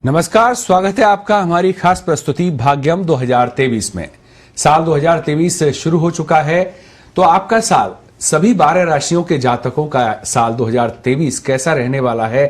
नमस्कार, स्वागत है आपका हमारी खास प्रस्तुति भाग्यम 2023 में। साल 2023 शुरू हो चुका है, तो आपका साल, सभी 12 राशियों के जातकों का साल 2023 कैसा रहने वाला है,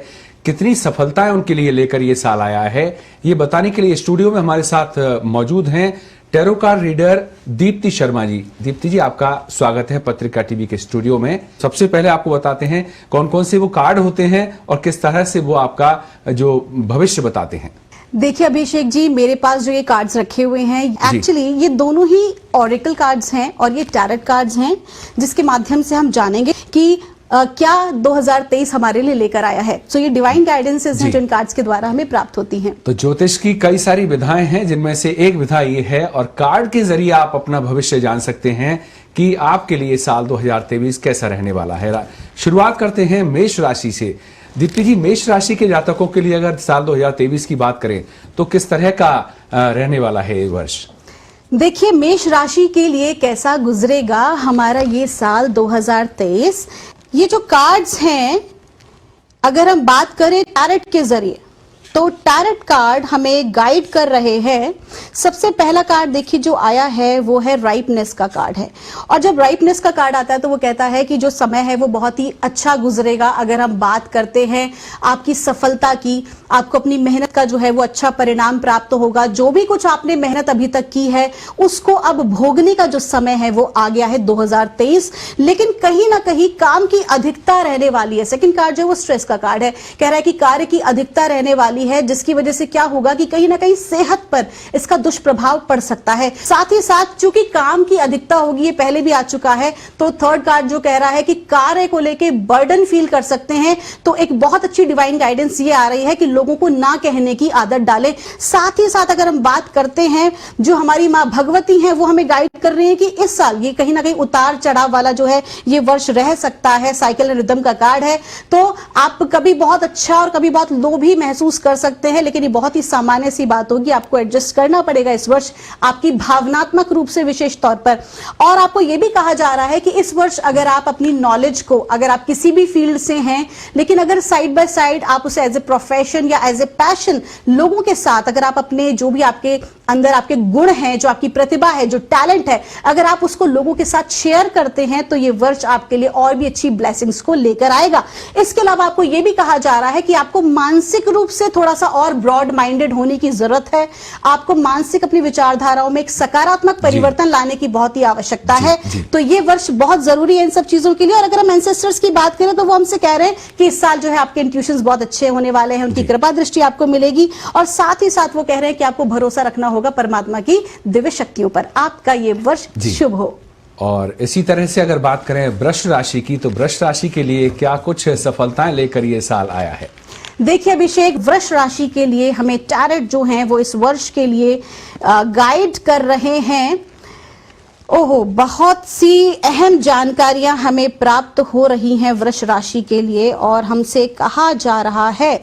कितनी सफलताएं उनके लिए लेकर ये साल आया है, ये बताने के लिए स्टूडियो में हमारे साथ मौजूद हैं tarot card reader Deepti Sharma ji. Deepti ji, आपका स्वागत है पत्रिका टीवी के स्टूडियो में। सबसे पहले आपको बताते हैं कौन कौन से वो कार्ड होते हैं और किस तरह से वो आपका जो भविष्य बताते हैं। देखिए अभिषेक जी, मेरे पास जो ये कार्ड्स रखे हुए हैं, एक्चुअली ये दोनों ही ऑरेकल कार्ड्स हैं और ये टैरेट कार्ड्स हैं, जिसके माध्यम से हम जानेंगे कि क्या 2023 हमारे लिए लेकर आया है। सो ये डिवाइन गाइडेंसेस हैं जो इन कार्ड्स के द्वारा हमें प्राप्त होती हैं। तो ज्योतिष की कई सारी विधाएं हैं, जिनमें से एक विधा ये है, और कार्ड के जरिए आप अपना भविष्य जान सकते हैं कि आपके लिए साल 2023 कैसा रहने वाला है। शुरुआत करते हैं मेष राशि से। दीप्ति जी, मेष राशि के जातकों के लिए अगर साल 2023 की बात करें तो किस तरह का रहने वाला है ये वर्ष? देखिए, मेष राशि के लिए कैसा गुजरेगा हमारा ये साल 2023। ये जो कार्ड्स हैं, अगर हम बात करें टैरेट के जरिए, तो टैरेट कार्ड हमें गाइड कर रहे हैं। सबसे पहला कार्ड देखिए जो आया है वो है राइपनेस का कार्ड है, और जब राइपनेस का कार्ड आता है तो वो कहता है कि जो समय है वो बहुत ही अच्छा गुजरेगा। अगर हम बात करते हैं आपकी सफलता की, आपको अपनी मेहनत का जो है वो अच्छा परिणाम प्राप्त होगा। जो भी कुछ आपने मेहनत अभी तक की है उसको अब भोगने का जो समय है वो आ गया है 2023। लेकिन कहीं ना कहीं काम की अधिकता रहने वाली है। सेकंड कार्ड जो वो स्ट्रेस का कार्ड है, कह रहा है कि कार्य की अधिकता रहने वाली है, जिसकी वजह से क्या होगा कि कहीं ना कहीं सेहत पर इसका दुष्प्रभाव पड़ सकता है। साथ ही साथ चूंकि काम की अधिकता होगी, ये पहले भी आ चुका है, तो थर्ड कार्ड जो कह रहा है कि कार्य को लेके बर्डन फील कर सकते हैं। तो एक बहुत अच्छी डिवाइन गाइडेंस ये आ रही है कि लोगों को ना कहने की आदत डालें। साथ ही साथ अगर हम बात करते हैं, जो हमारी मां भगवती हैं वो हमें गाइड कर रही है कि इस साल ये कहीं ना कहीं उतार चढ़ाव वाला जो है ये वर्ष रह सकता है। साइकिल एंड रिदम का कार्ड है, तो आप कभी बहुत अच्छा और कभी बहुत लो भी महसूस कर सकते हैं, लेकिन ये बहुत ही सामान्य सी बात होगी। आपको एडजस्ट करना पड़ेगा इस वर्ष, आपकी भावनात्मक रूप से विशेष तौर पर। और आपको यह भी कहा जा रहा है कि इस वर्ष अगर आप अपनी नॉलेज को, अगर आप किसी भी फील्ड से हैं, लेकिन अगर साइड बाय साइड आप उसे एज ए प्रोफेशन या एज ए पैशन लोगों के साथ, अगर आप अपने जो भी आपके अंदर आपके गुण हैं, जो आपकी प्रतिभा है, जो टैलेंट है, अगर आप उसको लोगों के साथ शेयर करते हैं तो ये वर्ष आपके लिए और भी अच्छी ब्लेसिंग्स को लेकर आएगा। इसके अलावा आपको यह भी कहा जा रहा है कि आपको मानसिक रूप से थोड़ा सा और ब्रॉड माइंडेड होने की जरूरत है। आपको मानसिक अपनी विचारधाराओं में एक सकारात्मक परिवर्तन लाने की बहुत ही आवश्यकता है। तो ये वर्ष बहुत जरूरी है इन सब चीजों के लिए। और अगर हम एंसेस्टर्स की बात करें तो वो हमसे कह रहे हैं कि इस साल जो है आपके इंट्यूशंस बहुत अच्छे होने वाले हैं, उनकी कृपा दृष्टि आपको मिलेगी। और साथ ही साथ वो कह रहे हैं कि आपको भरोसा रखना होगा परमात्मा की दिव्य शक्तियों पर। आपका ये वर्ष शुभ हो। और इसी तरह से अगर बात करें वृष राशि की, तो वृष राशि के लिए क्या कुछ सफलताएं लेकर ये साल आया है? देखिए अभिषेक, वृष राशि के लिए हमें टैरेट जो हैं वो इस वर्ष के लिए गाइड कर रहे हैं। ओहो, बहुत सी अहम जानकारियां हमें प्राप्त हो रही हैं वृष राशि के लिए, और हमसे कहा जा रहा है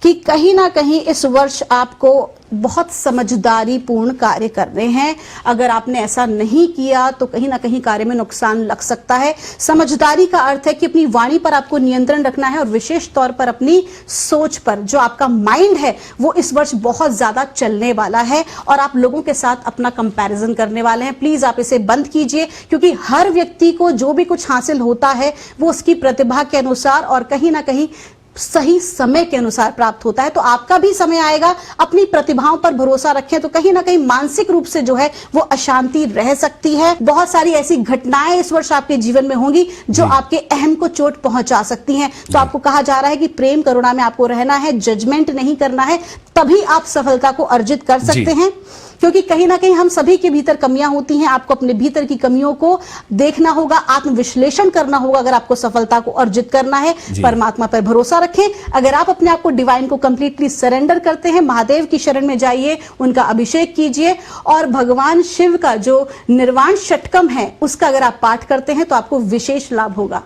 कि कहीं ना कहीं इस वर्ष आपको बहुत समझदारी पूर्ण कार्य करने हैं। अगर आपने ऐसा नहीं किया तो कहीं ना कहीं कार्य में नुकसान लग सकता है। समझदारी का अर्थ है कि अपनी वाणी पर आपको नियंत्रण रखना है, और विशेष तौर पर अपनी सोच पर। जो आपका माइंड है वो इस वर्ष बहुत ज्यादा चलने वाला है, और आप लोगों के साथ अपना कंपैरिजन करने वाले हैं। प्लीज आप इसे बंद कीजिए, क्योंकि हर व्यक्ति को जो भी कुछ हासिल होता है वो उसकी प्रतिभा के अनुसार और कहीं ना कहीं सही समय के अनुसार प्राप्त होता है। तो आपका भी समय आएगा, अपनी प्रतिभाओं पर भरोसा रखें। तो कहीं ना कहीं मानसिक रूप से जो है वो अशांति रह सकती है। बहुत सारी ऐसी घटनाएं इस वर्ष आपके जीवन में होंगी जो आपके अहम को चोट पहुंचा सकती हैं। तो आपको कहा जा रहा है कि प्रेम करुणा में आपको रहना है, जजमेंट नहीं करना है, तभी आप सफलता को अर्जित कर सकते हैं। क्योंकि कहीं ना कहीं हम सभी के भीतर कमियां होती हैं। आपको अपने भीतर की कमियों को देखना होगा, आत्मविश्लेषण करना होगा अगर आपको सफलता को अर्जित करना है। परमात्मा पर भरोसा रखें। अगर आप अपने आप को डिवाइन को कंप्लीटली सरेंडर करते हैं, महादेव की शरण में जाइए, उनका अभिषेक कीजिए, और भगवान शिव का जो निर्वाण षटकम है उसका अगर आप पाठ करते हैं तो आपको विशेष लाभ होगा।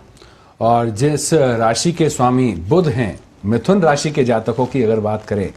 और जिस राशि के स्वामी बुध हैं, मिथुन राशि के जातकों की अगर बात करें,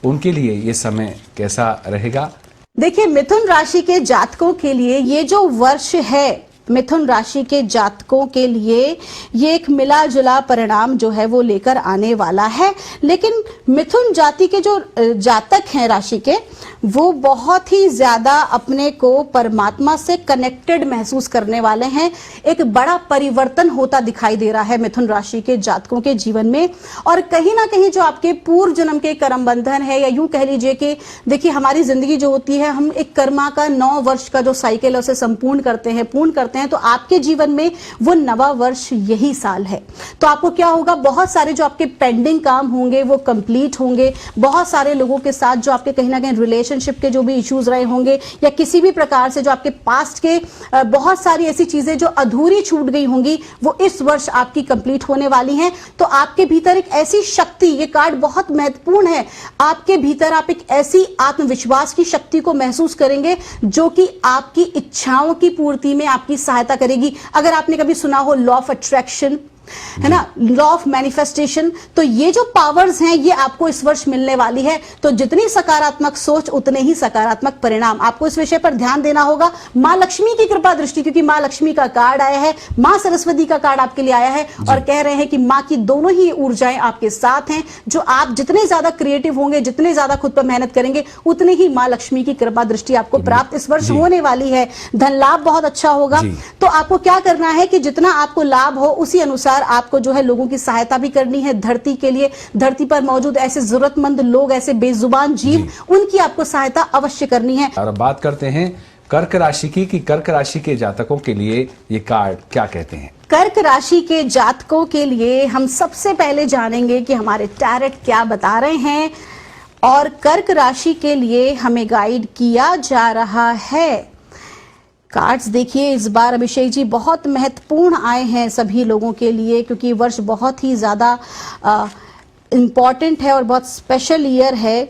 उनके लिए ये समय कैसा रहेगा? देखिए, मिथुन राशि के जातकों के लिए ये जो वर्ष है मिथुन राशि के जातकों के लिए ये एक मिला जुला परिणाम जो है वो लेकर आने वाला है। लेकिन मिथुन जाति के जो जातक हैं राशि के, वो बहुत ही ज्यादा अपने को परमात्मा से कनेक्टेड महसूस करने वाले हैं। एक बड़ा परिवर्तन होता दिखाई दे रहा है मिथुन राशि के जातकों के जीवन में। और कहीं ना कहीं जो आपके पूर्व जन्म के कर्म बंधन है, या यूं कह लीजिए कि देखिए हमारी जिंदगी जो होती है, हम एक कर्मा का 9 वर्ष का जो साइकिल है उसे संपूर्ण करते हैं, पूर्ण करते हैं। तो आपके जीवन में वो 9वां वर्ष यही साल है। तो आपको क्या होगा, बहुत सारे जो आपके पेंडिंग काम होंगे वो कंप्लीट होंगे। बहुत सारे लोगों के साथ जो आपके कहीं ना कहीं रिलेशनशिप के जो भी इश्यूज रहे होंगे, या किसी भी प्रकार से जो आपके पास्ट के बहुत सारी ऐसी चीजें जो अधूरी छूट गई होंगी, वो इस वर्ष आपकी कंप्लीट होने वाली हैं। तो आपके भीतर एक ऐसी शक्ति, ये कार्ड बहुत महत्वपूर्ण है, आपके भीतर आप एक ऐसी आत्मविश्वास की शक्ति को महसूस करेंगे जो कि आपकी इच्छाओं की पूर्ति में आपकी सहायता करेगी। अगर आपने कभी सुना हो लॉ ऑफ अट्रैक्शन, है ना, लॉ ऑफ मैनिफेस्टेशन, तो ये जो पावर्स हैं ये आपको इस वर्ष मिलने वाली है। तो जितनी सकारात्मक सोच उतने ही सकारात्मक परिणाम। आपको इस विषय पर ध्यान देना होगा। मां लक्ष्मी की कृपा दृष्टि, क्योंकि मां लक्ष्मी का कार्ड आया है, मां सरस्वती का कार्ड आपके लिए आया है, और कह रहे हैं कि मां की दोनों ही ऊर्जाएं आपके साथ हैं। जो आप जितने ज्यादा क्रिएटिव होंगे, जितने ज्यादा खुद पर मेहनत करेंगे, उतने ही मां लक्ष्मी की कृपा दृष्टि आपको प्राप्त इस वर्ष होने वाली है। धन लाभ बहुत अच्छा होगा। तो आपको क्या करना है कि जितना आपको लाभ हो उसी अनुसार आपको जो है लोगों की सहायता भी करनी है। धरती के लिए, धरती पर मौजूद ऐसे जरूरतमंद लोग, ऐसे बेजुबान जीव, उनकी आपको सहायता अवश्य करनी है। और अब बात करते हैं कर्क राशि की, कि कर्क राशि के जातकों के लिए ये कार्ड क्या कहते हैं। कर्क राशि के जातकों के लिए हम सबसे पहले जानेंगे कि हमारे टैरेट क्या बता रहे हैं, और कर्क राशि के लिए हमें गाइड किया जा रहा है। कार्ड्स देखिए इस बार अभिषेक जी बहुत महत्वपूर्ण आए हैं सभी लोगों के लिए, क्योंकि वर्ष बहुत ही ज्यादा इंपॉर्टेंट है और बहुत स्पेशल ईयर है।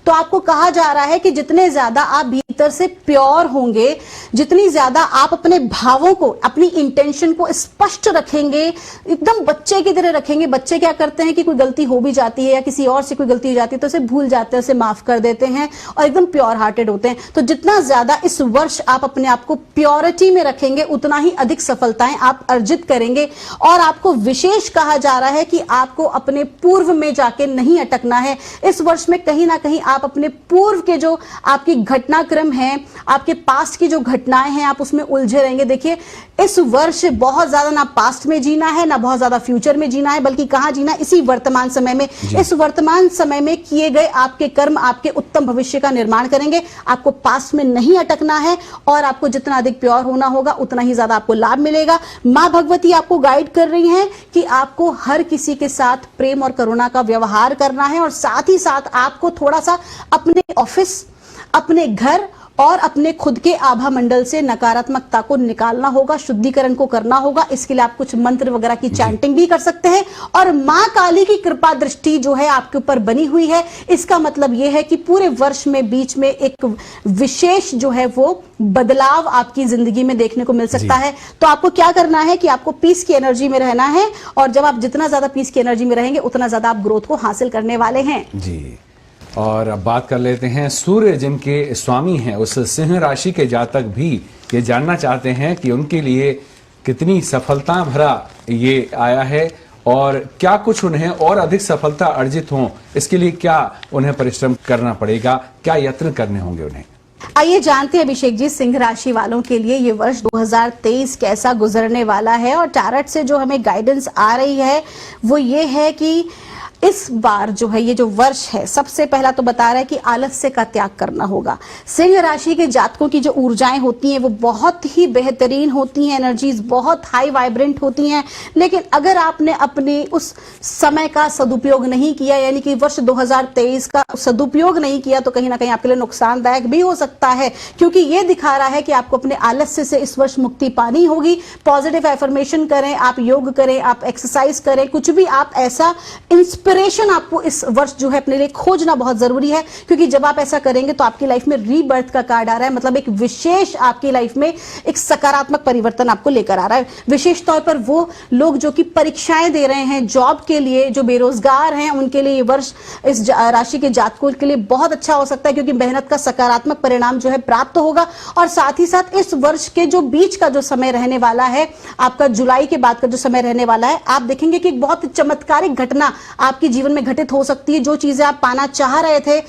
तो आपको कहा जा रहा है कि जितने ज्यादा आप भीतर से प्योर होंगे, जितनी ज्यादा आप अपने भावों को, अपनी इंटेंशन को स्पष्ट रखेंगे, एकदम बच्चे की तरह रखेंगे। बच्चे क्या करते हैं कि कोई गलती हो भी जाती है या किसी और से कोई गलती हो जाती है तो उसे भूल जाते हैं, उसे माफ कर देते हैं और एकदम प्योर हार्टेड होते हैं। तो जितना ज्यादा इस वर्ष आप अपने आप को प्योरिटी में रखेंगे, उतना ही अधिक सफलताएं आप अर्जित करेंगे। और आपको विशेष कहा जा रहा है कि आपको अपने पूर्व में जाके नहीं अटकना है। इस वर्ष में कहीं ना कहीं आप अपने पूर्व के जो आपकी घटनाक्रम है, आपके पास्ट की जो घटनाएं हैं, आप उसमें उलझे रहेंगे। देखिए इस वर्ष बहुत ज्यादा ना पास्ट में जीना है, ना बहुत ज्यादा फ्यूचर में जीना है, बल्कि कहां जीना है, इसी वर्तमान समय में। इस वर्तमान समय में किए गए आपके कर्म आपके उत्तम भविष्य का निर्माण करेंगे। आपको पास्ट में नहीं अटकना है, और आपको जितना अधिक प्योर होना होगा उतना ही ज्यादा आपको लाभ मिलेगा। मां भगवती आपको गाइड कर रही हैं कि आपको हर किसी के साथ प्रेम और करुणा का व्यवहार करना है, और साथ ही साथ आपको थोड़ा सा अपने ऑफिस, अपने घर और अपने खुद के आभा मंडल से नकारात्मकता को निकालना होगा, शुद्धिकरण को करना होगा। इसके लिए आप कुछ मंत्र वगैरह की चैंटिंग भी कर सकते हैं। और मां काली की कृपा दृष्टि जो है आपके ऊपर बनी हुई है। इसका मतलब यह है कि पूरे वर्ष में बीच में एक विशेष जो है वो बदलाव आपकी जिंदगी में देखने को मिल सकता है। तो आपको क्या करना है कि आपको पीस की एनर्जी में रहना है, और जब आप जितना ज्यादा पीस की एनर्जी में रहेंगे उतना ज्यादा आप ग्रोथ को हासिल करने वाले हैं। जी, और अब बात कर लेते हैं सूर्य जिनके स्वामी हैं उस सिंह राशि के जातक भी ये जानना चाहते हैं कि उनके लिए कितनी सफलता भरा ये आया है, और क्या कुछ उन्हें और अधिक सफलता अर्जित हो इसके लिए क्या उन्हें परिश्रम करना पड़ेगा, क्या यत्न करने होंगे उन्हें। आइए जानते हैं अभिषेक जी, सिंह राशि वालों के लिए ये वर्ष 2023 कैसा गुजरने वाला है। और टैरेट से जो हमें गाइडेंस आ रही है वो ये है कि इस बार जो है ये जो वर्ष है, सबसे पहला तो बता रहा है कि आलस्य का त्याग करना होगा। सिंह राशि के जातकों की जो ऊर्जाएं होती हैं वो बहुत ही बेहतरीन होती हैं, एनर्जीज बहुत हाई वाइब्रेंट होती हैं। लेकिन अगर आपने अपने उस समय का सदुपयोग नहीं किया, यानी कि वर्ष 2023 का सदुपयोग नहीं किया, तो कहीं ना कहीं आपके लिए नुकसानदायक भी हो सकता है, क्योंकि ये दिखा रहा है कि आपको अपने आलस्य से इस वर्ष मुक्ति पानी होगी। पॉजिटिव एफर्मेशन करें, आप योग करें, आप एक्सरसाइज करें, कुछ भी आप ऐसा इंस्पिरेशन आपको इस वर्ष जो है अपने लिए खोजना बहुत जरूरी है, क्योंकि जब आप ऐसा करेंगे तो आपकी लाइफ में रीबर्थ का कार्ड आ रहा है, मतलब एक विशेष आपकी लाइफ में एक सकारात्मक परिवर्तन आपको लेकर आ रहा है। विशेष तौर पर वो लोग जो कि परीक्षाएं दे रहे हैं जॉब के लिए, जो बेरोजगार हैं, उनके लिए ये वर्ष इस राशि के जातकों के लिए बहुत अच्छा हो सकता है, क्योंकि मेहनत का सकारात्मक परिणाम जो है प्राप्त होगा। और साथ ही साथ इस वर्ष के जो बीच का जो समय रहने वाला है, आपका जुलाई के बाद का जो समय रहने वाला है, आप देखेंगे कि एक बहुत चमत्कारिक घटना आपके जीवन में घटित हो सकती है। जो चीजें आप पाना चाह रहे थे,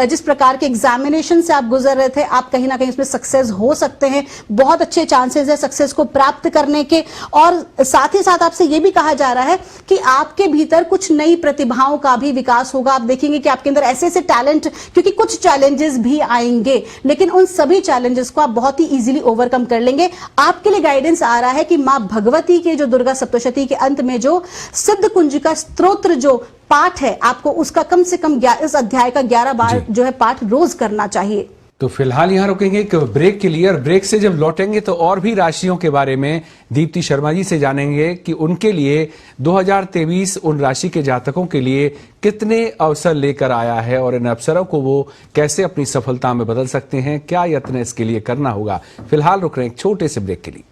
जिस प्रकार के एग्जामिनेशन से आप गुजर रहे थे, आप कहीं ना कहीं उसमें सक्सेस हो सकते हैं। बहुत अच्छे चांसेस है सक्सेस को प्राप्त करने के। और साथ ही साथ आपसे यह भी कहा जा रहा है कि आपके भीतर कुछ नई प्रतिभाओं का भी विकास होगा। आप देखेंगे कि आपके अंदर ऐसे ऐसे टैलेंट, क्योंकि कुछ चैलेंजेस भी आएंगे, लेकिन उन सभी चैलेंजेस को आप बहुत ही इजीली ओवरकम कर लेंगे। आपके लिए गाइडेंस आ रहा है कि मां भगवती के जो दुर्गा सप्तशती के अंत में जो सिद्ध कुंजिका स्तोत्र जो पाठ है, आपको उसका कम से कम इस अध्याय का 11 बार जो है पाठ रोज करना चाहिए। तो फिलहाल यहां रुकेंगे एक ब्रेक के लिए, और ब्रेक से जब लौटेंगे तो और भी राशियों के बारे में दीप्ति शर्मा जी से जानेंगे कि उनके लिए 2023 उन राशि के जातकों के लिए कितने अवसर लेकर आया है और इन अवसरों को वो कैसे अपनी सफलता में बदल सकते हैं, क्या यत्न इसके लिए करना होगा। फिलहाल रुक रहे हैं एक छोटे से ब्रेक के लिए।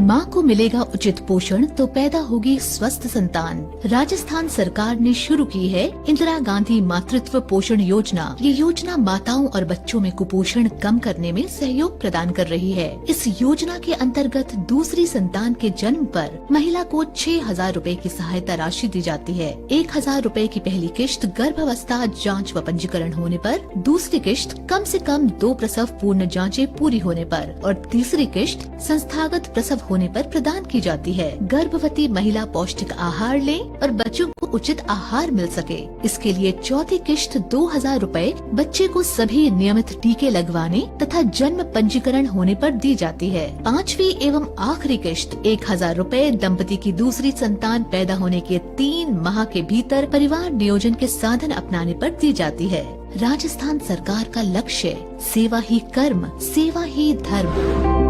माँ को मिलेगा उचित पोषण तो पैदा होगी स्वस्थ संतान। राजस्थान सरकार ने शुरू की है इंदिरा गांधी मातृत्व पोषण योजना। ये योजना माताओं और बच्चों में कुपोषण कम करने में सहयोग प्रदान कर रही है। इस योजना के अंतर्गत दूसरी संतान के जन्म पर महिला को 6,000 रूपए की सहायता राशि दी जाती है। 1,000 रूपए की पहली किश्त गर्भावस्था जांच व पंजीकरण होने पर, दूसरी किश्त कम से कम 2 प्रसव पूर्ण जांचें पूरी होने पर और तीसरी किश्त संस्थागत प्रसव होने पर प्रदान की जाती है। गर्भवती महिला पौष्टिक आहार ले और बच्चों को उचित आहार मिल सके, इसके लिए चौथी किश्त 2,000 रूपए बच्चे को सभी नियमित टीके लगवाने तथा जन्म पंजीकरण होने पर दी जाती है। 5वीं एवं आखिरी किश्त 1,000 रूपए दंपति की दूसरी संतान पैदा होने के 3 माह के भीतर परिवार नियोजन के साधन अपनाने पर दी जाती है। राजस्थान सरकार का लक्ष्य सेवा ही कर्म, सेवा ही धर्म।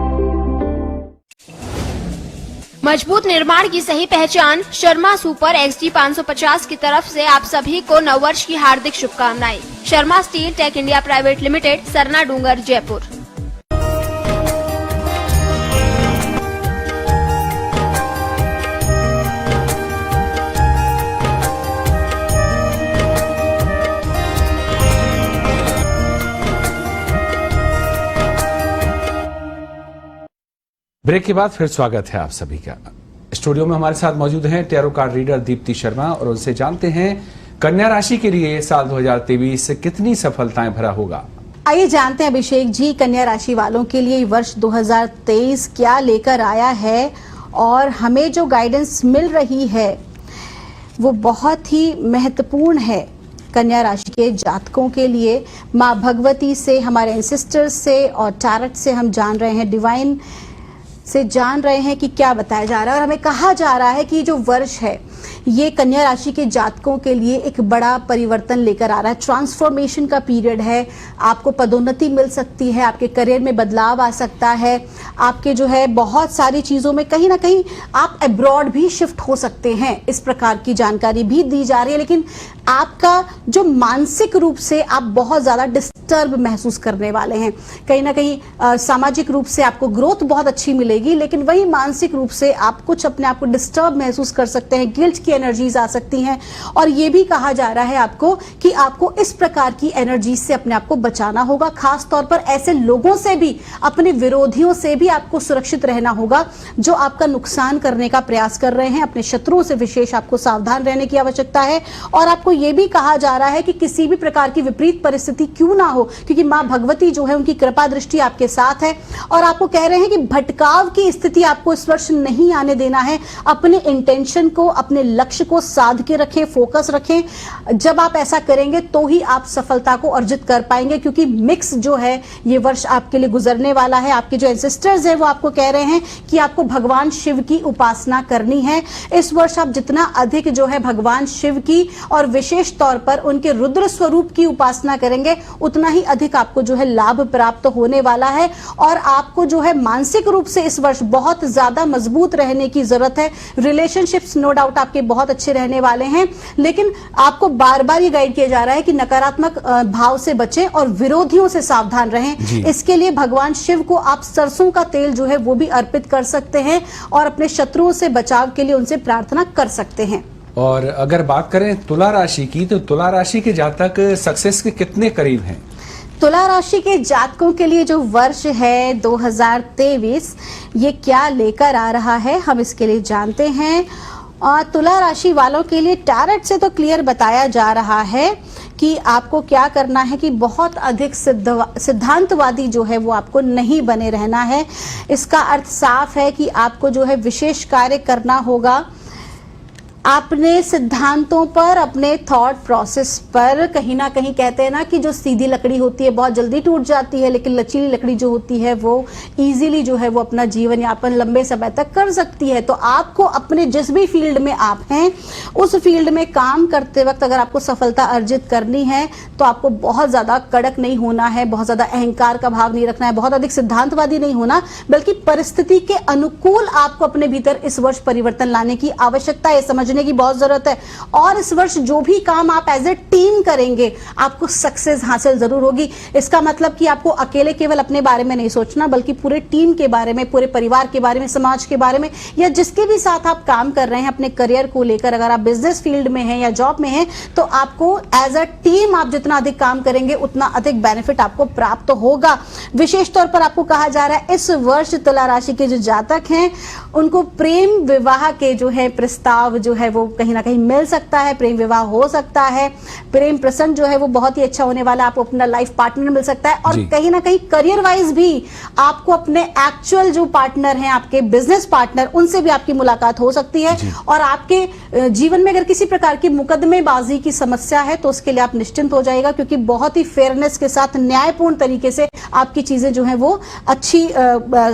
मजबूत निर्माण की सही पहचान शर्मा सुपर XD 550 की तरफ से आप सभी को नववर्ष की हार्दिक शुभकामनाएं। Sharma steel tech India private limited, Sarna Dungar, Jaipur. Break के बाद फिर स्वागत है आप सभी का। स्टूडियो में हमारे साथ मौजूद हैं tarot card reader Deepti Sharma, और उनसे जानते हैं कन्या राशि के लिए साल 2023 कितनी सफलताएं भरा होगा। आइए जानते हैं अभिषेक जी, कन्या राशि वालों के लिए वर्ष 2023 क्या लेकर आया है, और हमें जो गाइडेंस मिल रही है वो बहुत ही महत्वपूर्ण है कन्या राशि के जातकों के लिए। माँ भगवती से, हमारे एंसेस्टर्स से और टैरेट से हम जान रहे हैं, डिवाइन से जान रहे हैं कि क्या बताया जा रहा है। और हमें कहा जा रहा है कि जो वर्ष है ये कन्या राशि के जातकों के लिए एक बड़ा परिवर्तन लेकर आ रहा है। ट्रांसफॉर्मेशन का पीरियड है, आपको पदोन्नति मिल सकती है, आपके करियर में बदलाव आ सकता है, आपके जो है बहुत सारी चीजों में कहीं ना कहीं आप अब्रॉड भी शिफ्ट हो सकते हैं, इस प्रकार की जानकारी भी दी जा रही है। लेकिन आपका जो मानसिक रूप से आप बहुत ज्यादा डिस्टर्ब महसूस करने वाले हैं। कहीं ना कहीं सामाजिक रूप से आपको ग्रोथ बहुत अच्छी मिलेगी, लेकिन वही मानसिक रूप से आप कुछ अपने आप को डिस्टर्ब महसूस कर सकते हैं, गिल्ट की एनर्जीज आ सकती हैं। और ये भी कहा जा रहा है आपको कि आपको इस प्रकार की एनर्जी से अपने आप को बचाना होगा। खास तौर पर ऐसे लोगों से भी, अपने विरोधियों से भी आपको सुरक्षित रहना होगा जो आपका नुकसान करने का प्रयास कर रहे हैं। अपने शत्रुओं से विशेष आपको सावधान रहने की आवश्यकता है। और आपको यह भी कहा जा रहा है कि किसी भी प्रकार की विपरीत परिस्थिति क्यों ना हो, क्योंकि माँ भगवती जो है उनकी कृपा दृष्टि आपके साथ है। और आपको कह रहे हैं कि भटकाव की स्थिति आपको इस वर्ष नहीं आने देना है। अपने इंटेंशन को, अपने लक्ष्य को साध के रखें, फोकस रखें। जब आप ऐसा करेंगे तो ही आप सफलता को अर्जित कर पाएंगे, क्योंकि मिक्स जो है ये वर्ष आपके लिए गुजरने वाला है। आपके जो एंसेस्टर्स हैं वो आपको कह रहे हैं कि आपको भगवान शिव की उपासना करनी है। इस वर्ष आप जितना अधिक जो है भगवान शिव की और विशेष तौर पर उनके रुद्र स्वरूप की उपासना करेंगे, उतना ही अधिक आपको जो है लाभ प्राप्त होने वाला है। और आपको जो है मानसिक रूप से इस वर्ष बहुत ज्यादा मजबूत रहने की जरूरत है। रिलेशनशिप्स नो डाउट आपके बहुत अच्छे रहने वाले हैं, लेकिन आपको बार बार ये गाइड किया जा रहा है कि नकारात्मक भाव से बचें और विरोधियों से सावधान रहें। इसके लिए भगवान शिव को आप सरसों का तेल जो है वो भी अर्पित कर सकते हैं और अपने शत्रुओं से बचाव के लिए उनसे प्रार्थना कर सकते हैं। और अगर बात करें तुला राशि की, तो तुला राशि के जातक सक्सेस के कितने करीब हैं? तुला राशि के जातकों के लिए जो वर्ष है 2023, ये क्या लेकर आ रहा है हम इसके लिए जानते हैं। और तुला राशि वालों के लिए टैरेट से तो क्लियर बताया जा रहा है कि आपको क्या करना है कि बहुत अधिक सिद्धांतवादी जो है वो आपको नहीं बने रहना है। इसका अर्थ साफ है कि आपको जो है विशेष कार्य करना होगा। अपने सिद्धांतों पर, अपने थॉट प्रोसेस पर, कहीं ना कहीं कहते हैं ना कि जो सीधी लकड़ी होती है बहुत जल्दी टूट जाती है, लेकिन लचीली लकड़ी जो होती है वो इजीली जो है वो अपना जीवन यापन लंबे समय तक कर सकती है। तो आपको अपने जिस भी फील्ड में आप हैं उस फील्ड में काम करते वक्त अगर आपको सफलता अर्जित करनी है तो आपको बहुत ज्यादा कड़क नहीं होना है, बहुत ज्यादा अहंकार का भाव नहीं रखना है, बहुत अधिक सिद्धांतवादी नहीं होना, बल्कि परिस्थिति के अनुकूल आपको अपने भीतर इस वर्ष परिवर्तन लाने की आवश्यकता है, समझने की बहुत जरूरत है। और इस वर्ष जो भी काम आप एज ए टीम करेंगे आपको सक्सेस हासिल जरूर होगी। इसका मतलब कि आपको अकेले केवल अपने बारे में नहीं सोचना, बल्कि पूरे टीम के बारे में, पूरे परिवार के बारे में, समाज के बारे में, या जिसके भी साथ आप काम कर रहे हैं अपने करियर को लेकर, अगर आप बिजनेस फील्ड में हैं या जॉब में हैं, तो आपको एज अ टीम आप जितना अधिक काम करेंगे उतना अधिक बेनिफिट आपको प्राप्त होगा। विशेष तौर पर आपको कहा जा रहा है इस वर्ष तुला राशि के जो जातक हैं उनको प्रेम विवाह के जो है प्रस्ताव जो है वो कहीं ना कहीं मिल सकता है, प्रेम विवाह हो सकता है, प्रेम प्रसंग जो है वो बहुत ही अच्छा होने वाला है, आपको अपना लाइफ पार्टनर मिल सकता है। और कहीं ना कहीं करियर वाइज भी आपको अपने एक्चुअल जो पार्टनर हैं, आपके बिजनेस पार्टनर, उनसे भी आपकी मुलाकात हो सकती है। और आपके जीवन में अगर किसी प्रकार की मुकदमेबाजी की समस्या है तो उसके लिए आप निश्चिंत हो जाएगा, क्योंकि बहुत ही फेयरनेस के साथ, न्यायपूर्ण तरीके से आपकी चीजें जो है वो अच्छी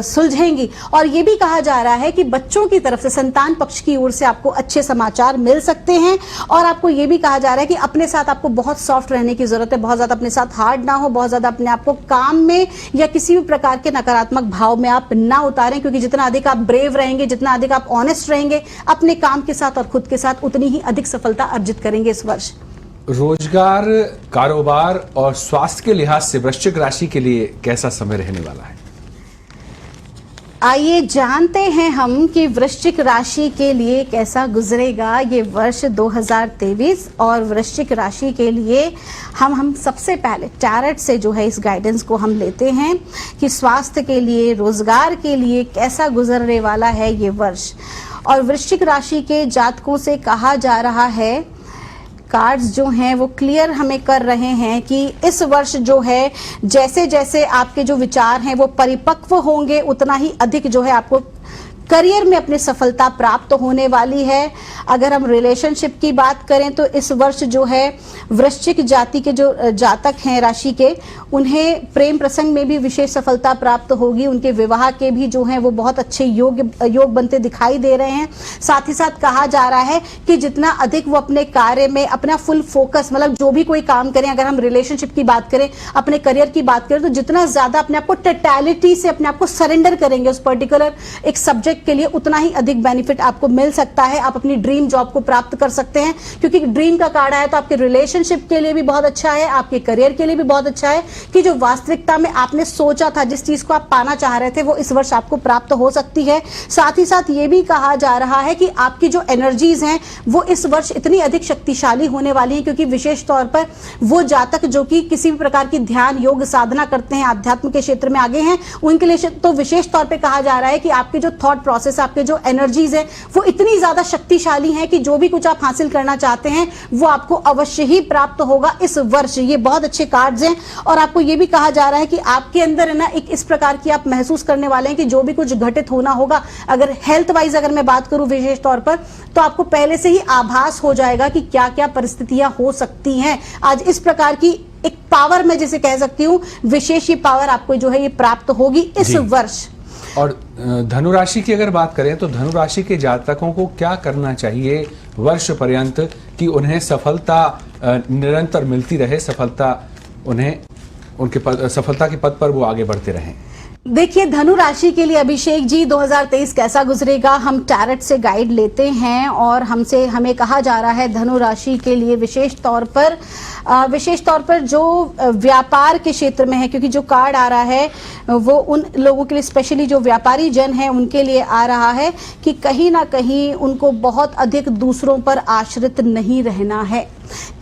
सुलझेंगी। और ये भी कहा जा रहा है कि बच्चों की तरफ से, संतान पक्ष की ओर से आपको अच्छे समाचार मिल सकते हैं। और आपको यह भी कहा जा रहा है कि अपने साथ आपको बहुत सॉफ्ट रहने की जरूरत है, बहुत ज्यादा अपने साथ हार्ड ना हो, बहुत ज्यादा अपने आप को काम में या किसी भी प्रकार के नकारात्मक भाव में आप ना उतारें, क्योंकि जितना अधिक आप ब्रेव रहेंगे, जितना अधिक आप ऑनेस्ट रहेंगे अपने काम के साथ और खुद के साथ, उतनी ही अधिक सफलता अर्जित करेंगे इस वर्ष। रोजगार, कारोबार और स्वास्थ्य के लिहाज से वृश्चिक राशि के लिए कैसा समय रहने वाला है? आइए जानते हैं हम कि वृश्चिक राशि के लिए कैसा गुजरेगा ये वर्ष 2023। और वृश्चिक राशि के लिए हम सबसे पहले टैरेट से जो है इस गाइडेंस को हम लेते हैं कि स्वास्थ्य के लिए, रोजगार के लिए कैसा गुजरने वाला है ये वर्ष। और वृश्चिक राशि के जातकों से कहा जा रहा है, कार्ड्स जो हैं वो क्लियर हमें कर रहे हैं कि इस वर्ष जो है जैसे जैसे आपके जो विचार हैं वो परिपक्व होंगे, उतना ही अधिक जो है आपको करियर में अपनी सफलता प्राप्त होने वाली है। अगर हम रिलेशनशिप की बात करें तो इस वर्ष जो है वृश्चिक जाति के जो जातक हैं राशि के, उन्हें प्रेम प्रसंग में भी विशेष सफलता प्राप्त होगी। उनके विवाह के भी जो हैं वो बहुत अच्छे योग बनते दिखाई दे रहे हैं। साथ ही साथ कहा जा रहा है कि जितना अधिक वो अपने कार्य में अपना फुल फोकस, मतलब जो भी कोई काम करें, अगर हम रिलेशनशिप की बात करें, अपने करियर की बात करें, तो जितना ज्यादा अपने आप को टोटलिटी से अपने आप को सरेंडर करेंगे उस पर्टिकुलर एक सब्जेक्ट के लिए, उतना ही अधिक बेनिफिट आपको मिल सकता है। आप अपनी ड्रीम जॉब को प्राप्त कर सकते हैं, क्योंकि ड्रीम का कार्ड आया तो आपके रिलेशनशिप के लिए भी बहुत अच्छा है, आपके करियर के लिए भी बहुत अच्छा है कि जो वास्तविकता में आपने सोचा था, जिस चीज को आप पाना चाह रहे थे, वो इस वर्ष आपको प्राप्त हो सकती है। साथ ही साथ ये भी कहा जा रहा है कि आपकी जो एनर्जीज हैं वो इस वर्ष इतनी अधिक शक्तिशाली होने वाली है, क्योंकि विशेष तौर पर वो जातक जो कि किसी भी प्रकार की ध्यान योग साधना करते हैं, आध्यात्म के क्षेत्र में आगे हैं, उनके लिए तो विशेष तौर पर कहा जा रहा है कि आपके जो थॉट प्रोसेस, आपके जो एनर्जीज है वो इतनी ज्यादा शक्तिशाली हैं कि जो भी कुछ आप हासिल करना चाहते हैं वो आपको अवश्य ही प्राप्त होगा इस वर्ष। ये बहुत अच्छे कार्ड्स हैं और आपको ये भी कहा जा रहा है कि आपके अंदर है ना एक इस प्रकार की आप महसूस करने वाले हैं कि जो भी कुछ घटित होना होगा, अगर हेल्थ वाइज अगर मैं बात करूं विशेष तौर पर, तो आपको पहले से ही आभास हो जाएगा कि क्या क्या परिस्थितियां हो सकती हैं। आज इस प्रकार की एक पावर मैं जिसे कह सकती हूं, विशेष ये पावर आपको जो है ये प्राप्त होगी इस वर्ष। और धनु राशि की अगर बात करें तो धनु राशि के जातकों को क्या करना चाहिए वर्ष पर्यंत कि उन्हें सफलता निरंतर मिलती रहे, सफलता उन्हें उनके सफलता के पथ पर वो आगे बढ़ते रहें? देखिए, धनु राशि के लिए अभिषेक जी 2023 कैसा गुजरेगा, हम टैरेट से गाइड लेते हैं और हमें कहा जा रहा है धनु राशि के लिए विशेष तौर पर जो व्यापार के क्षेत्र में है, क्योंकि जो कार्ड आ रहा है वो उन लोगों के लिए, स्पेशली जो व्यापारी जन है उनके लिए आ रहा है कि कहीं ना कहीं उनको बहुत अधिक दूसरों पर आश्रित नहीं रहना है।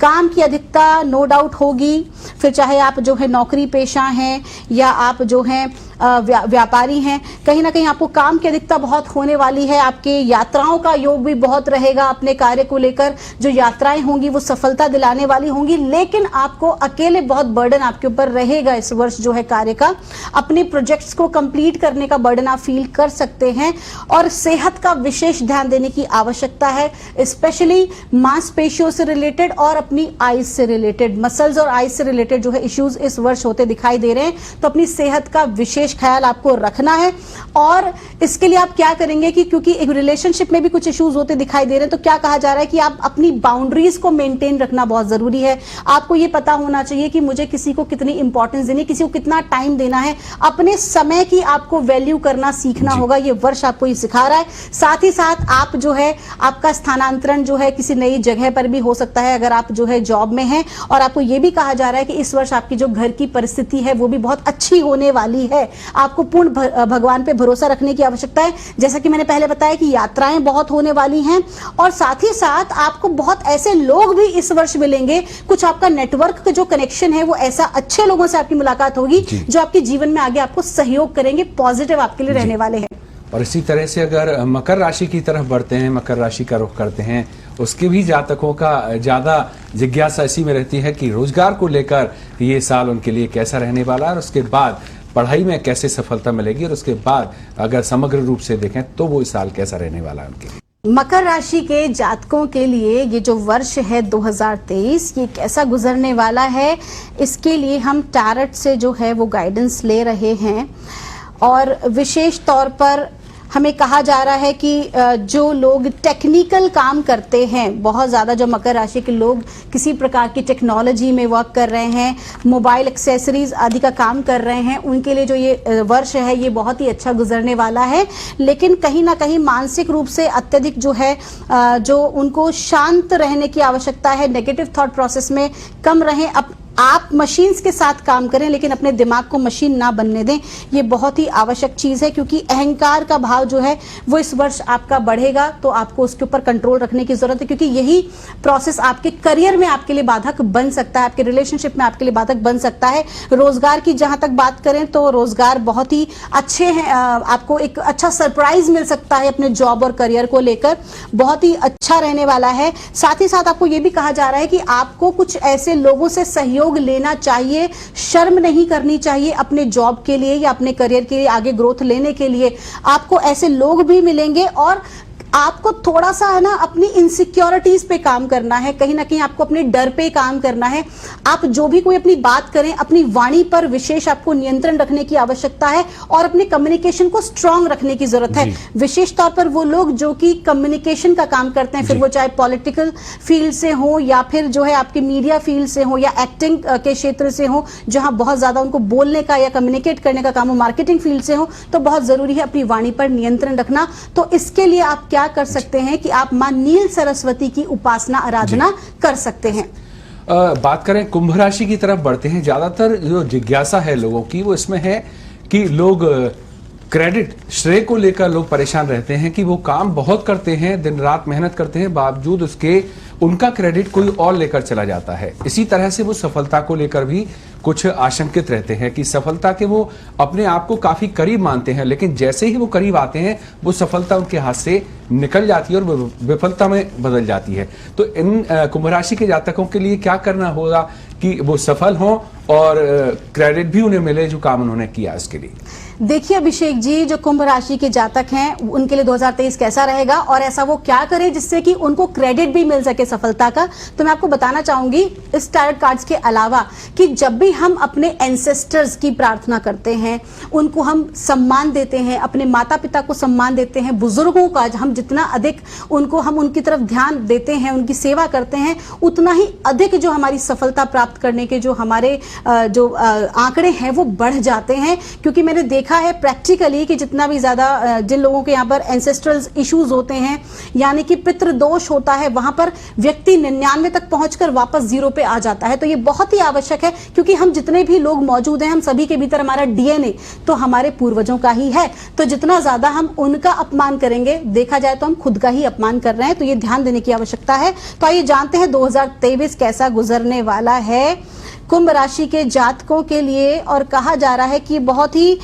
काम की अधिकता नो डाउट होगी, फिर चाहे आप जो है नौकरी पेशा हैं या आप जो हैं व्यापारी हैं, कहीं ना कहीं आपको काम की अधिकता बहुत होने वाली है। आपके यात्राओं का योग भी बहुत रहेगा, अपने कार्य को लेकर जो यात्राएं होंगी वो सफलता दिलाने वाली होंगी, लेकिन आपको अकेले बहुत बर्डन आपके ऊपर रहेगा इस वर्ष जो है कार्य का। अपने प्रोजेक्ट्स को कंप्लीट करने का बर्डन आप फील कर सकते हैं और सेहत का विशेष ध्यान देने की आवश्यकता है, स्पेशली मांसपेशियों से रिलेटेड और अपनी आईज से रिलेटेड, मसल्स और आईज से रिलेटेड जो है इश्यूज इस वर्ष होते दिखाई दे रहे हैं। तो अपनी सेहत का विशेष ख्याल आपको रखना है और इसके लिए आप क्या करेंगे कि क्योंकि एक रिलेशनशिप में भी कुछ इश्यूज होते दिखाई दे रहे हैं, तो क्या कहा जा रहा है कि आप अपनी बाउंड्रीज को मेंटेन रखना बहुत जरूरी है। आपको ये पता होना चाहिए कि मुझे किसी को कितनी इंपॉर्टेंस देनी, किसी को कितना टाइम देना है, अपने समय की आपको वैल्यू करना सीखना होगा। ये वर्ष आपको ये सिखा रहा है। साथ ही साथ आप जो है आपका स्थानांतरण जो है किसी नई जगह पर भी हो सकता है अगर आप जो है जॉब में हैं, और आपको ये भी कहा जा रहा है कि इस वर्ष आपकी जो घर की परिस्थिति है वो भी बहुत अच्छी होने वाली है। आपको पूर्ण भगवान पे भरोसा रखने की आवश्यकता है। जैसा कि मैंने पहले बताया कि यात्राएं बहुत होने वाली हैं और साथ ही साथ आपको बहुत ऐसे लोग भी इस वर्ष मिलेंगे, कुछ आपका नेटवर्क का जो कनेक्शन है वो ऐसा अच्छे लोगों से आपकी मुलाकात होगी जो आपके जीवन में आगे आपको सहयोग करेंगे, पॉजिटिव आपके लिए रहने वाले हैं। और इसी तरह से अगर मकर राशि की तरफ बढ़ते हैं, मकर राशि का रुख करते हैं, उसके भी जातकों का ज्यादा जिज्ञासा इसी में रहती है कि रोजगार को लेकर ये साल उनके लिए कैसा रहने वाला है और उसके बाद पढ़ाई में कैसे सफलता मिलेगी और उसके बाद अगर समग्र रूप से देखें तो वो इस साल कैसा रहने वाला है उनके लिए। मकर राशि के जातकों के लिए ये जो वर्ष है 2023 ये कैसा गुजरने वाला है, इसके लिए हम टैरेट से जो है वो गाइडेंस ले रहे हैं और विशेष तौर पर हमें कहा जा रहा है कि जो लोग टेक्निकल काम करते हैं, बहुत ज़्यादा जो मकर राशि के लोग किसी प्रकार की टेक्नोलॉजी में वर्क कर रहे हैं, मोबाइल एक्सेसरीज आदि का काम कर रहे हैं, उनके लिए जो ये वर्ष है ये बहुत ही अच्छा गुजरने वाला है। लेकिन कहीं ना कहीं मानसिक रूप से अत्यधिक जो है जो उनको शांत रहने की आवश्यकता है, नेगेटिव थॉट प्रोसेस में कम रहें। आप मशीन्स के साथ काम करें लेकिन अपने दिमाग को मशीन ना बनने दें, ये बहुत ही आवश्यक चीज है क्योंकि अहंकार का भाव जो है वो इस वर्ष आपका बढ़ेगा, तो आपको उसके ऊपर कंट्रोल रखने की जरूरत है क्योंकि यही प्रोसेस आपके करियर में आपके लिए बाधक बन सकता है, आपके रिलेशनशिप में आपके लिए बाधक बन सकता है। रोजगार की जहां तक बात करें तो रोजगार बहुत ही अच्छे हैं, आपको एक अच्छा सरप्राइज मिल सकता है अपने जॉब और करियर को लेकर, बहुत ही अच्छा रहने वाला है। साथ ही साथ आपको ये भी कहा जा रहा है कि आपको कुछ ऐसे लोगों से सहयोग लेना चाहिए, शर्म नहीं करनी चाहिए अपने जॉब के लिए या अपने करियर के लिए आगे ग्रोथ लेने के लिए। आपको ऐसे लोग भी मिलेंगे और आपको थोड़ा सा है ना अपनी इनसिक्योरिटीज पे काम करना है, कहीं ना कहीं आपको अपने डर पे काम करना है। आप जो भी कोई अपनी बात करें, अपनी वाणी पर विशेष आपको नियंत्रण रखने की आवश्यकता है और अपने कम्युनिकेशन को स्ट्रांग रखने की जरूरत है। विशेष तौर पर वो लोग जो कि कम्युनिकेशन का काम करते हैं, फिर वो चाहे पॉलिटिकल फील्ड से हो या फिर जो है आपके मीडिया फील्ड से हो या एक्टिंग के क्षेत्र से हो, जहां बहुत ज्यादा उनको बोलने का या कम्युनिकेट करने का काम हो, मार्केटिंग फील्ड से हो, तो बहुत जरूरी है अपनी वाणी पर नियंत्रण रखना। तो इसके लिए आप क्या कर सकते हैं कि आप मां नील सरस्वती की उपासना आराधना कर सकते हैं। बात करें कुंभ राशि की तरफ बढ़ते हैं। ज्यादातर जो जिज्ञासा है लोगों की वो इसमें है कि लोग क्रेडिट श्रेय को लेकर लोग परेशान रहते हैं कि वो काम बहुत करते हैं, दिन रात मेहनत करते हैं, बावजूद उसके उनका क्रेडिट कोई और लेकर चला जाता है। इसी तरह से वो सफलता को लेकर भी कुछ आशंकित रहते हैं कि सफलता के वो अपने आप को काफी करीब मानते हैं, लेकिन जैसे ही वो करीब आते हैं वो सफलता उनके हाथ से निकल जाती है और वो विफलता में बदल जाती है। तो इन कुंभ राशि के जातकों के लिए क्या करना होगा कि वो सफल हों और क्रेडिट भी उन्हें मिले जो काम उन्होंने किया इसके लिए? देखिए अभिषेक जी, जो कुंभ राशि के जातक हैं उनके लिए 2023 कैसा रहेगा और ऐसा वो क्या करें जिससे कि उनको क्रेडिट भी मिल सके सफलता का। तो मैं आपको बताना चाहूंगी इस टैरोट कार्ड्स के अलावा कि जब भी हम अपने एंसेस्टर्स की प्रार्थना करते हैं, उनको हम सम्मान देते हैं, अपने माता पिता को सम्मान देते हैं, बुजुर्गों का हम जितना अधिक हम उनकी तरफ ध्यान देते हैं, उनकी सेवा करते हैं, उतना ही अधिक जो हमारी सफलता प्राप्त करने के जो हमारे आंकड़े हैं वो बढ़ जाते हैं। क्योंकि मैंने देखा है प्रैक्टिकली कि जितना भी ज्यादा जिन लोगों के यहाँ पर एंसेस्ट्रल इश्यूज होते हैं, यानी कि पितृदोष होता है, वहां पर व्यक्ति 99 तक पहुंचकर वापस 0 पे आ जाता है। तो ये बहुत ही आवश्यक है क्योंकि हम जितने भी लोग मौजूद हैं, हम सभी के भीतर हमारा डीएनए तो हमारे पूर्वजों का ही है। तो जितना ज्यादा हम उनका अपमान करेंगे, देखा जाए तो हम खुद का ही अपमान कर रहे हैं। तो ये ध्यान देने की आवश्यकता है। तो आइए जानते हैं 2023 कैसा गुजरने वाला है कुंभ राशि के जातकों के लिए। और कहा जा रहा है कि बहुत ही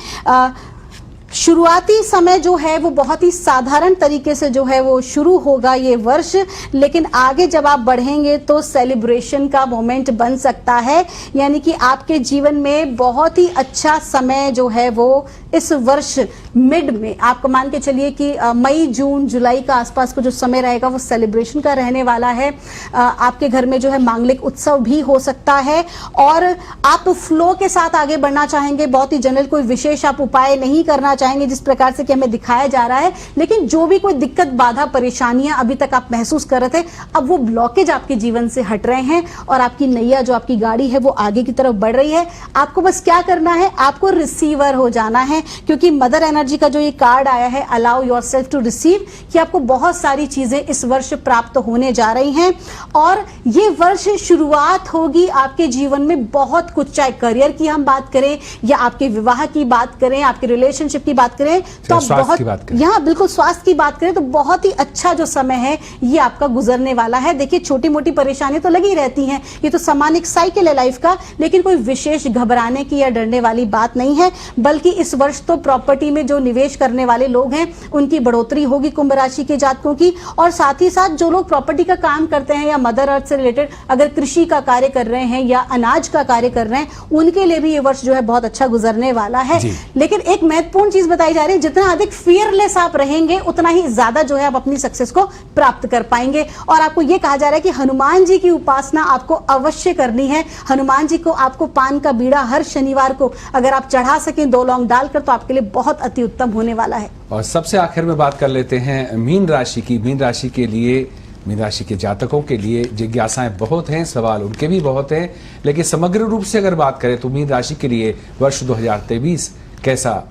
शुरुआती समय जो है वो बहुत ही साधारण तरीके से जो है वो शुरू होगा ये वर्ष, लेकिन आगे जब आप बढ़ेंगे तो सेलिब्रेशन का मोमेंट बन सकता है। यानी कि आपके जीवन में बहुत ही अच्छा समय जो है वो इस वर्ष मिड में आप मान के चलिए कि मई जून जुलाई का आसपास का जो समय रहेगा वो सेलिब्रेशन का रहने वाला है। आपके घर में जो है मांगलिक उत्सव भी हो सकता है और आप फ्लो के साथ आगे बढ़ना चाहेंगे। बहुत ही जनरल कोई विशेष आप उपाय नहीं करना चाहेंगे जिस प्रकार से कि हमें दिखाया जा रहा है, लेकिन जो भी कोई दिक्कत बाधा परेशानियां अभी तक आप महसूस कर रहे थे, अब वो ब्लॉकेज आपके जीवन से हट रहे हैं और आपकी नैया जो आपकी गाड़ी है वो आगे की तरफ बढ़ रही है। आपको बस क्या करना है, आपको रिसीवर हो जाना है। क्योंकि मदर एनर्जी का जो ये कार्ड आया है अलाउ योरसेल्फ टू रिसीव, कि आपको बहुत सारी चीजें इस वर्ष प्राप्त होने जा रही हैं और ये वर्ष शुरुआत होगी आपके जीवन में बहुत कुछ, चाहे करियर की हम बात करें या आपके विवाह की बात करें, आपके रिलेशनशिप की बात करें, तो बहुत यहाँ बिल्कुल स्वास्थ्य की बात करें तो बहुत ही अच्छा जो समय है ये आपका गुजरने वाला है। देखिए छोटी मोटी परेशानी तो लगी रहती हैं, ये तो सामान्य साइकिल है लाइफ का, लेकिन कोई विशेष घबराने की या डरने वाली बात नहीं है। बल्कि इस वर्ष तो प्रॉपर्टी में जो निवेश करने वाले लोग हैं उनकी बढ़ोतरी होगी कुंभ राशि के जातकों की। और साथ ही साथ जो लोग प्रॉपर्टी का काम करते हैं या मदर अर्थ से रिलेटेड अगर कृषि का कार्य कर रहे हैं या अनाज का कार्य कर रहे हैं, उनके लिए भी ये वर्ष जो है बहुत अच्छा गुजरने वाला है। लेकिन एक महत्वपूर्ण चीज बताई जा रही है, जितना अधिक फियरलेस आप रहेंगे उतना ही ज्यादा जो है आप अपनी सक्सेस को प्राप्त कर पाएंगे। और आपको यह कहा जा रहा है कि हनुमान जी की उपासना आपको अवश्य करनी है। हनुमान जी को आपको पान का बीड़ा हर शनिवार को अगर आप चढ़ा सकें 2 लौंग डालकर, तो आपके लिए बहुत अति उत्तम होने वाला है। और सबसे आखिर में बात कर लेते हैं मीन राशि की। मीन राशि के लिए, मीन राशि के जातकों के लिए जिज्ञासाएं बहुत हैं, सवाल उनके भी बहुत हैं, लेकिन समग्र रूप से अगर बात करें तो मीन राशि के लिए वर्ष 2023 कैसा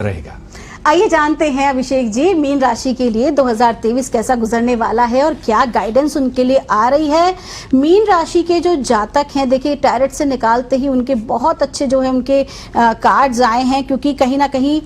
रहेगा? आइए जानते हैं अभिषेक जी, मीन राशि के लिए 2023 कैसा गुजरने वाला है और क्या गाइडेंस उनके लिए आ रही है। मीन राशि के जो जातक हैं, देखिए टैरेट से निकालते ही उनके बहुत अच्छे जो है उनके कार्ड्स आए हैं, क्योंकि कहीं ना कहीं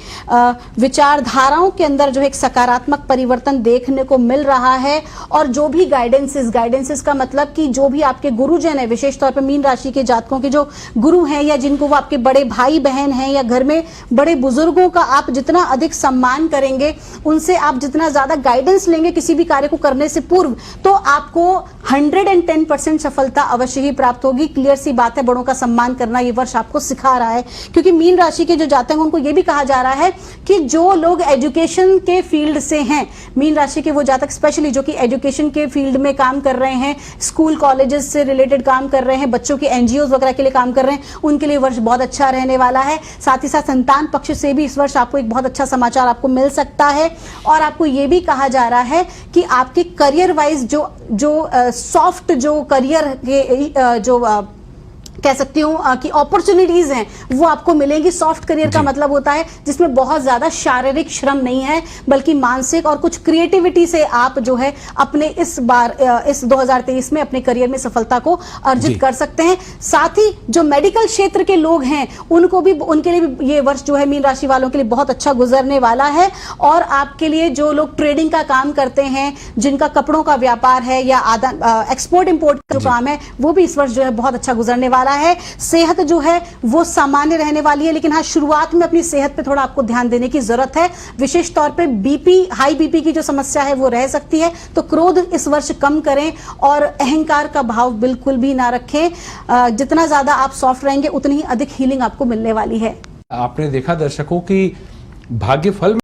विचारधाराओं के अंदर जो है एक सकारात्मक परिवर्तन देखने को मिल रहा है। और जो भी गाइडेंसेस का मतलब कि जो भी आपके गुरुजन है, विशेष तौर पर मीन राशि के जातकों के जो गुरु हैं या जिनको वो आपके बड़े भाई बहन हैं या घर में बड़े बुजुर्गों का आप जितना अधिक सम्मान करेंगे, उनसे आप जितना ज्यादा गाइडेंस लेंगे किसी भी कार्य को करने से पूर्व, तो आपको 110% सफलता अवश्य ही प्राप्त होगी। क्लियर सी बात है, बड़ों का सम्मान करना ये वर्ष आपको सिखा रहा है। क्योंकि मीन राशि के जो जातक हैं उनको ये भी कहा जा रहा है कि जो लोग एजुकेशन के फील्ड से हैं, मीन राशि के वो जातक स्पेशली जो कि एजुकेशन के फील्ड में काम कर रहे हैं, स्कूल कॉलेजेस से रिलेटेड काम कर रहे हैं, बच्चों के एनजीओ वगैरह के लिए काम कर रहे हैं, उनके लिए वर्ष बहुत अच्छा रहने वाला है। साथ ही साथ संतान पक्ष से भी इस वर्ष आपको एक बहुत अच्छा समाचार आपको मिल सकता है। और आपको यह भी कहा जा रहा है कि आपके करियर वाइज जो सॉफ्ट जो करियर के जो कह सकती हूँ कि अपॉर्चुनिटीज हैं वो आपको मिलेंगी। सॉफ्ट करियर का मतलब होता है जिसमें बहुत ज्यादा शारीरिक श्रम नहीं है, बल्कि मानसिक और कुछ क्रिएटिविटी से आप जो है अपने इस बार इस 2023 में अपने करियर में सफलता को अर्जित कर सकते हैं। साथ ही जो मेडिकल क्षेत्र के लोग हैं उनको भी, उनके लिए भी ये वर्ष जो है मीन राशि वालों के लिए बहुत अच्छा गुजरने वाला है। और आपके लिए जो लोग ट्रेडिंग का काम करते हैं, जिनका कपड़ों का व्यापार है या एक्सपोर्ट इंपोर्ट का जो काम है, वो भी इस वर्ष जो है बहुत अच्छा गुजरने वाला है। सेहत जो है वो सामान्य रहने वाली है, लेकिन हाँ शुरुआत में अपनी सेहत पे थोड़ा आपको ध्यान देने की जरूरत है। विशेष तौर पे बीपी, हाई बीपी की जो समस्या है वो रह सकती है, तो क्रोध इस वर्ष कम करें और अहंकार का भाव बिल्कुल भी ना रखें। जितना ज्यादा आप सॉफ्ट रहेंगे उतनी ही अधिक हीलिंग आपको मिलने वाली है। आपने देखा दर्शकों की भाग्यफल